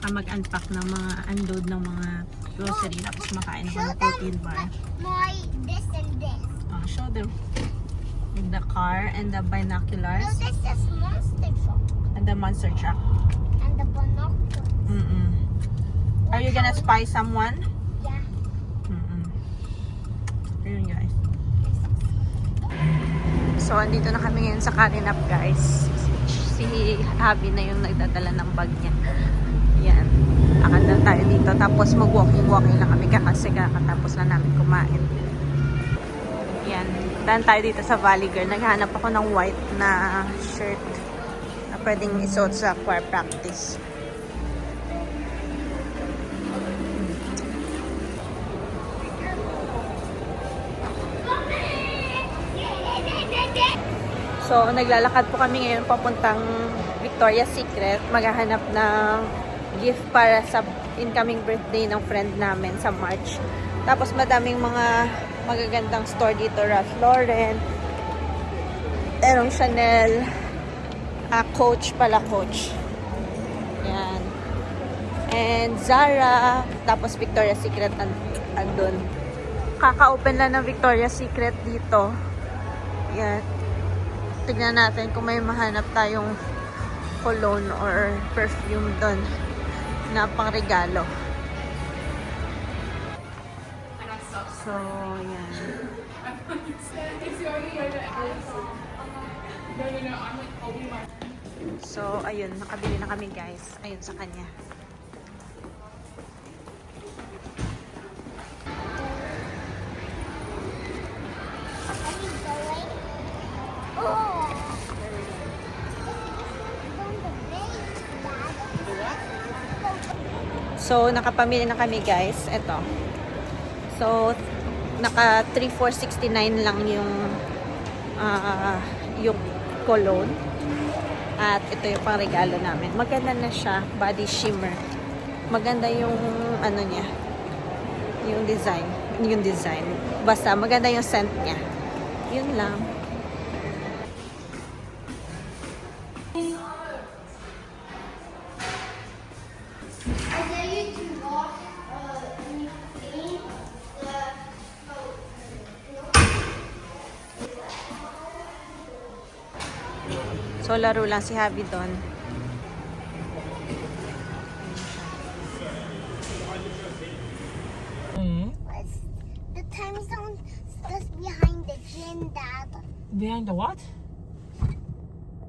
tsaka mag-unpack ng mga unload ng mga grocery. Tapos makain ako ng protein bar. My this and this. Show them the car and the binoculars No, this is monster truck and the monster truck. and the binoculars. Are you gonna spy someone? Yeah. Ayun guys. So, andito na kami ngayon sa Carinap guys. Si Javi na yung nagdadala ng bag niya. Yan. Lakad lang tayo dito. Tapos mag-walking-walking lang kami kasi kakatapos na namin kumain. Yan. Dan tayo dito sa Valley Girl. Naghanap ako ng white na shirt na pwedeng isuot sa choir practice. So, naglalakad po kami ngayon papuntang Victoria's Secret. Maghahanap ng gift para sa incoming birthday ng friend namin sa March. Tapos madaming mga magagandang store dito. Ralph Lauren, merong Chanel, Coach pala, Coach. Yan. And Zara, tapos Victoria's Secret andun. Kaka-open lang ng Victoria's Secret dito. Yan. Tignan natin kung may mahanap tayong cologne or perfume doon na pang regalo. So, yan. So, ayun. Nakabili na kami guys. Ayun sa kanya. So, nakapamili na kami guys. Ito. So, naka 3,469 lang yung cologne. At ito yung pang regalo namin. Maganda na siya. Body shimmer. Maganda yung ano niya. Yung design. Yung design. Basta maganda yung scent niya. Yun lang. So, laro lang si Javi doon. The time zone is behind the gym, Dad. Behind the what?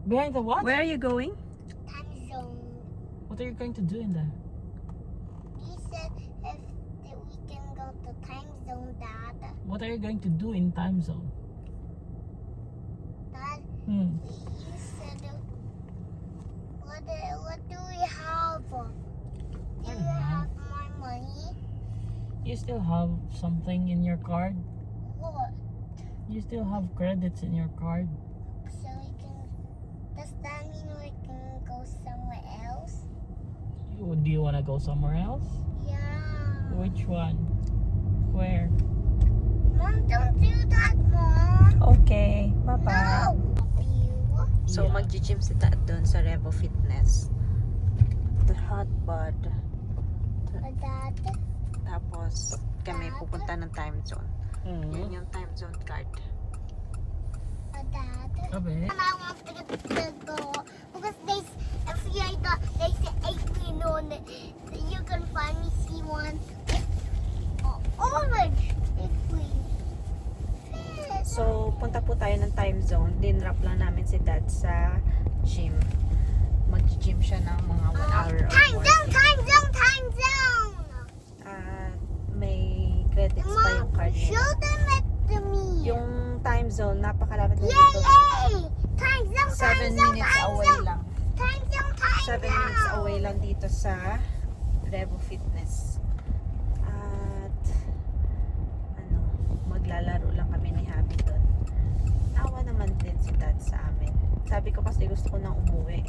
Behind the what? Where are you going? Time zone. What are you going to do in there? He said if we can go to time zone, Dad. What are you going to do in time zone? Dad, Hmm. you said what do we have? Do you have more money? You still have something in your card? What? You still have credits in your card? So we can. Does that mean we can go somewhere else? Do you want to go somewhere else? Yeah. Which one? Where? Mom, don't do that, Mom. Okay. Bye-bye. No. So, Yeah. mag-gym si Dad doon sa Revo Fitness. The hot bud. Dad. Tapos, kami pupunta ng time zone. Hmm. Yun yung time zone card. Dad. Okay. And I want to go because if you're they say 8 on it, you can finally see one orange. So, punta po tayo ng time zone. Dinrap lang namin si Dad sa gym. Mag-gym siya ng mga 1 hour or Time more. zone, time zone, time zone. May credits pa Mom, yung card show nila. them it to me. Yung time zone, napakalapit na Yay, dito. yay! Time zone, 7 time zone, minutes time away zone. lang. Time zone, time 7 zone. minutes away lang dito sa Revo Fitness. At maglalaro lang kami ni Happy doon. Tawa naman din si Dad sa amin. Sabi ko kasi gusto ko nang umuwi.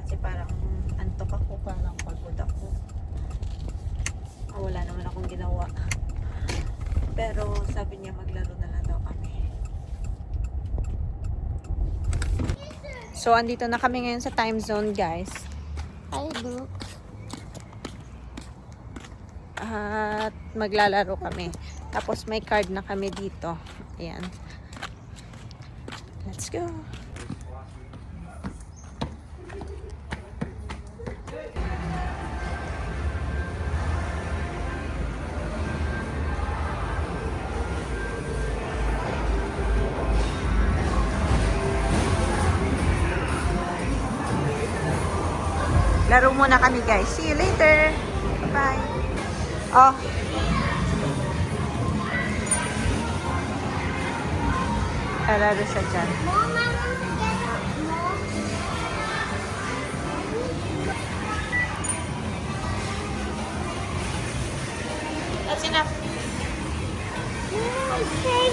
Kasi parang antok ako, parang pagod ako. Wala naman akong ginawa. Pero sabi niya maglaro na lang daw kami. So, andito na kami ngayon sa time zone, guys. Hi, look. At maglalaro kami. Tapos may card na kami dito. Ayan. Let's go. Laro muna kami, guys. See you later. Bye. Oh. Laro siya dyan. Mom, I want to get up. Mom. That's enough. Okay.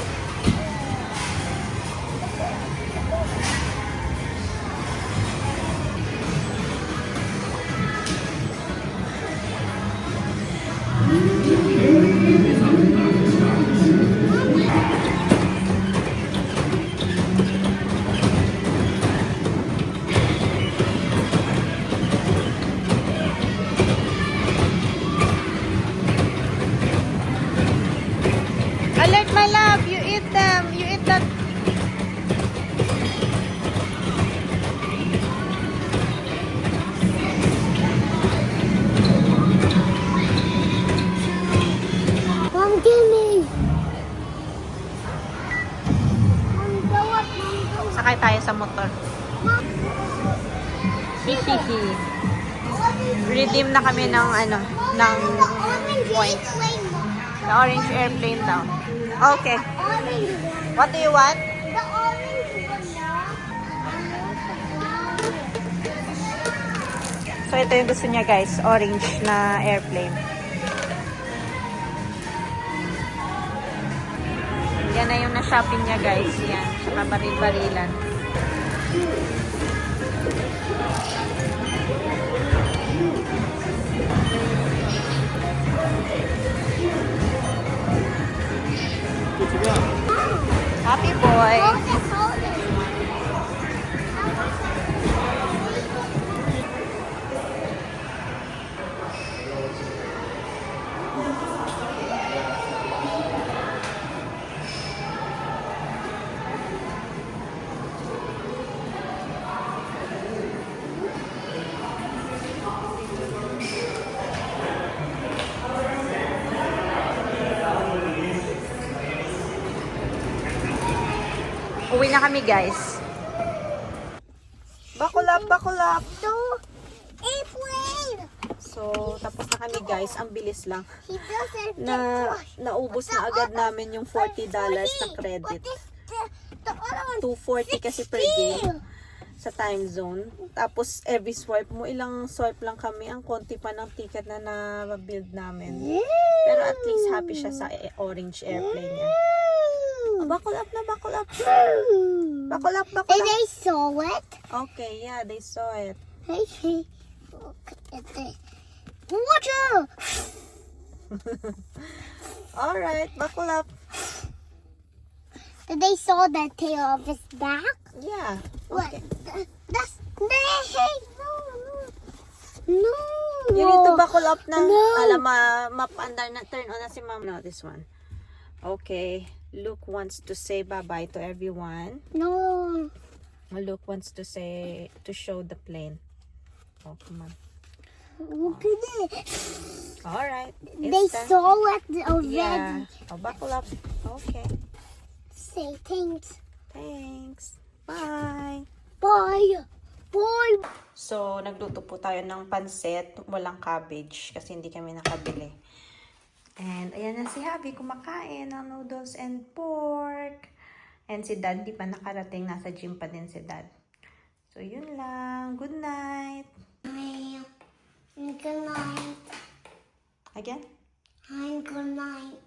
Alert, my love. You eat them. You eat that. Mom, give me. Mom, go up. Mom, go up. Sakay tayo sa motor. Hihihi. Redeem na kami ng ano, ng Orange points. airplane, Mom. The orange airplane daw. Okay. Orange one. What do you want? The orange one, Mom. So, ito yung gusto niya, guys. Orange na airplane. Yan na yung na-shopping niya, guys. Yan. Sa baril-barilan. Happy boy. Hold it, hold it. Uwi na kami, guys. Bakulap, bakulap. So, airplane. So, tapos na kami, guys. Ang bilis lang. He doesn't Naubos na agad namin yung $40 na credit. What is the other one? 240 kasi per game sa time zone. Tapos, every swipe mo, ilang swipe lang kami. Ang konti pa ng ticket na na-build namin. Pero at least happy siya sa orange airplane niya. Oh, buckle up na, buckle up. Buckle up, buckle And up. they saw it. Okay, yeah, they saw it. Hey, look at the water. Alright, buckle up. Did they saw the tail of his back? Yeah. What? Okay. That's hey, no. You need to buckle up na. No. Alam, map-andar na. Turn on na si mom. No, this one. Okay. Luke wants to say bye-bye to everyone. No. Luke wants to say, to show the plane. Oh, come on. Look at it. Alright. They saw it already. Yeah. Oh, buckle up. Okay. Say thanks. Thanks. Bye. Bye. Bye. So, nagluto po tayo ng pansit. Walang cabbage kasi hindi kami nakabili. And, ayan na si Habi kumakain ng noodles and pork. And si Dad, di pa nakarating. Nasa gym pa din si Dad. So, yun lang. Good night. Good night. Again? Good night.